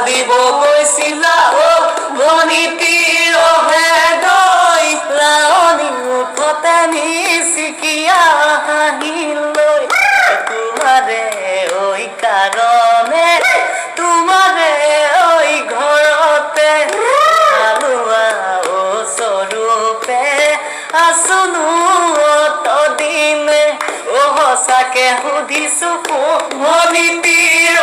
দিব গৈছিলা মণিতীৰ ভেদৈ ৰাণী উঠতে নিচিকিয়া হাঁহিলৈ তোমাৰে ঐ কাৰণে তোমাৰে ঐ ঘৰতে হালোৱা স্বৰূপে আছুনো অতদিনে সঁচাকে সুধিছো মণিতীৰ